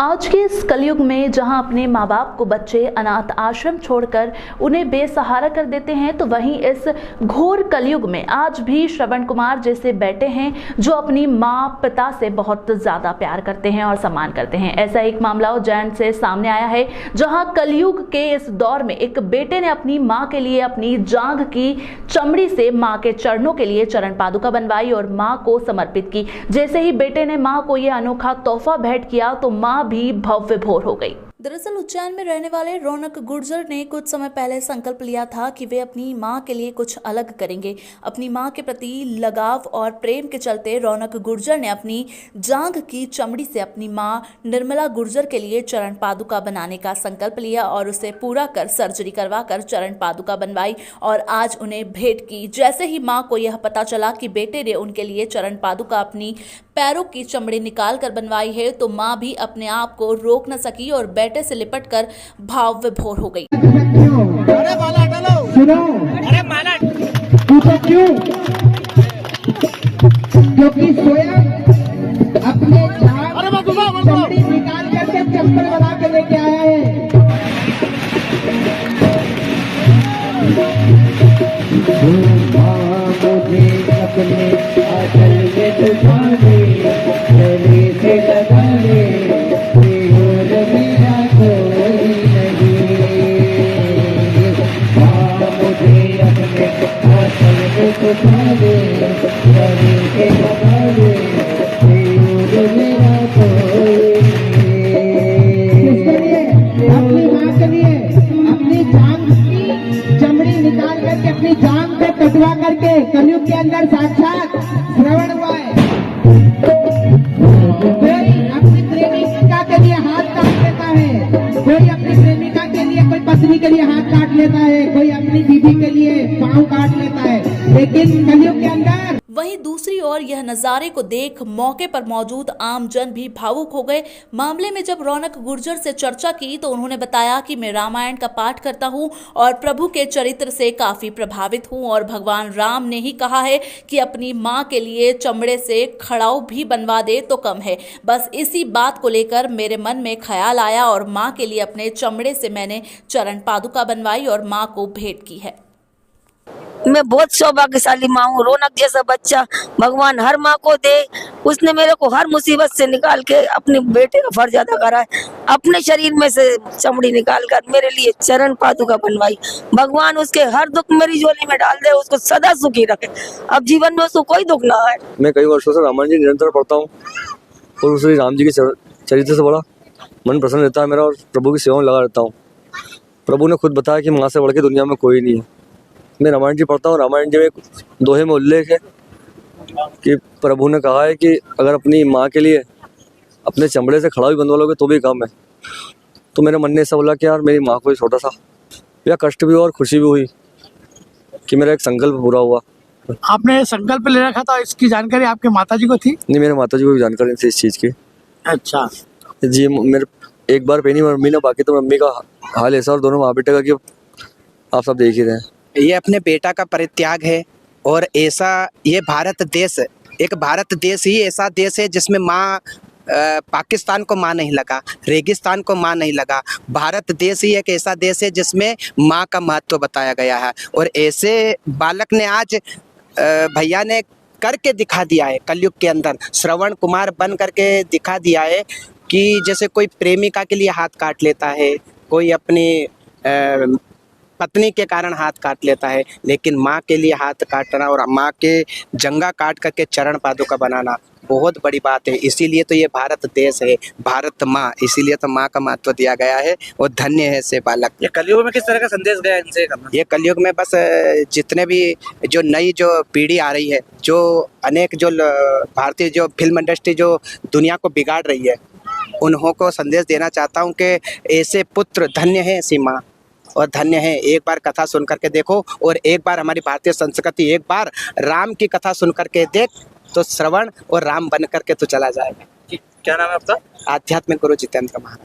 आज के इस कलयुग में जहां अपने माँ बाप को बच्चे अनाथ आश्रम छोड़कर उन्हें बेसहारा कर देते हैं, तो वहीं इस घोर कलयुग में आज भी श्रवण कुमार जैसे बेटे हैं जो अपनी माँ पिता से बहुत ज्यादा प्यार करते हैं और सम्मान करते हैं। ऐसा एक मामला उज्जैन से सामने आया है, जहां कलयुग के इस दौर में एक बेटे ने अपनी माँ के लिए अपनी जांघ की चमड़ी से माँ के चरणों के लिए चरण पादुका बनवाई और माँ को समर्पित की। जैसे ही बेटे ने माँ को यह अनोखा तोहफा भेंट किया तो माँ भी भव्य भोर हो गई। दरअसल उज्जैन में रहने वाले रौनक गुर्जर ने कुछ समय पहले संकल्प लिया था कि वे अपनी मां के लिए कुछ अलग करेंगे। अपनी मां के प्रति लगाव और प्रेम के चलते रौनक गुर्जर ने अपनी जांघ की चमड़ी से अपनी मां निर्मला गुर्जर के लिए चरण पादुका बनाने का संकल्प लिया और उसे पूरा कर सर्जरी करवाकर चरण पादुका बनवाई और आज उन्हें भेंट की। जैसे ही मां को यह पता चला कि बेटे ने उनके लिए चरण पादुका अपनी पैरों की चमड़ी निकाल कर बनवाई है, तो मां भी अपने आप को रोक न सकी और बेटे से लिपटकर भाव विभोर हो गई। अरे माला डालो, सुनो, अरे माला पूछो क्यों? क्योंकि स्वयं अपने चमड़ी निकाल करके चप्पल बना के लेके आया है। मुझे अपने आंचल में छुपाने, गले से लगाने, और मेरा कोई नहीं। मुझे अपने आंचल में छुपाने, गले से लगाने, और मेरा कोई नहीं। अपनी माँ के लिए अपनी जान की चमड़ी निकाल करके अपनी जान को कटवा करके कलयुग के अंदर साक्षात श्रवण हुआ है। कोई अपनी प्रेमिका के लिए हाथ काट लेता है, कोई अपनी प्रेमिका के लिए, कोई पत्नी के लिए हाथ काट लेता है, कोई अपनी बीवी के लिए पाँव काट लेता है, लेकिन कलयुग के अंदर वहीं दूसरी ओर यह नज़ारे को देख मौके पर मौजूद आम जन भी भावुक हो गए। मामले में जब रौनक गुर्जर से चर्चा की तो उन्होंने बताया कि मैं रामायण का पाठ करता हूं और प्रभु के चरित्र से काफी प्रभावित हूं और भगवान राम ने ही कहा है कि अपनी मां के लिए चमड़े से खड़ाऊ भी बनवा दे तो कम है। बस इसी बात को लेकर मेरे मन में ख्याल आया और मां के लिए अपने चमड़े से मैंने चरण पादुका बनवाई और मां को भेंट की है। मैं बहुत सौभाग्यशाली माँ हूँ। रौनक जैसा बच्चा भगवान हर माँ को दे। उसने मेरे को हर मुसीबत से निकाल के अपने बेटे का फर्ज अदा करा है। अपने शरीर में से चमड़ी निकाल कर मेरे लिए चरण पादुका बनवाई। भगवान उसके हर दुख मेरी झोली में डाल दे, उसको सदा सुखी रखे, अब जीवन में उसको कोई दुख ना आए। मैं कई वर्षों से रामायण जी निरंतर पढ़ता हूँ और श्री राम जी के चरित्र से बड़ा मन प्रसन्न रहता है मेरा और प्रभु की सेवा में लगा रहता हूँ। प्रभु ने खुद बताया कि माँ से बढ़ के दुनिया में कोई नहीं है। मैं रामायण जी पढ़ता हूँ। रामायण जी में दोहे में उल्लेख है कि प्रभु ने कहा है कि अगर अपनी माँ के लिए अपने चमड़े से खड़ा भी बनवा लोगे तो भी कम है। तो मेरे मन ने ऐसा बोला कि यार मेरी माँ को छोटा सा या कष्ट भी हुआ और खुशी भी हुई कि मेरा एक संकल्प पूरा हुआ। आपने संकल्प ले रखा था, इसकी जानकारी आपके माताजी को थी? नहीं, मेरे माता जी को भी जानकारी थी इस चीज़ की। अच्छा जी, मेरे एक बार पहनी मम्मी ने, बाकी तो मम्मी का हाल ऐसा और दोनों माँ बेटे का कि आप सब देख ही रहे हैं। ये अपने बेटा का परित्याग है और ऐसा ये भारत देश, एक भारत देश ही ऐसा देश है जिसमें माँ पाकिस्तान को माँ नहीं लगा, रेगिस्तान को माँ नहीं लगा। भारत देश ही एक ऐसा देश है जिसमें माँ का महत्व बताया गया है और ऐसे बालक ने आज भैया ने करके दिखा दिया है। कलयुग के अंदर श्रवण कुमार बन करके दिखा दिया है कि जैसे कोई प्रेमिका के लिए हाथ काट लेता है, कोई अपनी पत्नी के कारण हाथ काट लेता है, लेकिन माँ के लिए हाथ काटना और माँ के जंगा काट करके चरण पादुका बनाना बहुत बड़ी बात है। इसीलिए तो ये भारत देश है, भारत माँ, इसीलिए तो माँ का महत्व दिया गया है और धन्य है से बालक। ये कलयुग में किस तरह का संदेश गया इनसे करना? ये कलयुग में बस जितने भी जो नई जो पीढ़ी आ रही है, जो अनेक जो भारतीय जो फिल्म इंडस्ट्री जो दुनिया को बिगाड़ रही है, उन्हों को संदेश देना चाहता हूँ कि ऐसे पुत्र धन्य है ऐसी माँ और धन्य है। एक बार कथा सुन करके देखो और एक बार हमारी भारतीय संस्कृति, एक बार राम की कथा सुन करके देख तो श्रवण और राम बन करके तो चला जाएगा। क्या नाम है आपका? आध्यात्मिक गुरु जितेंद्र महाराज।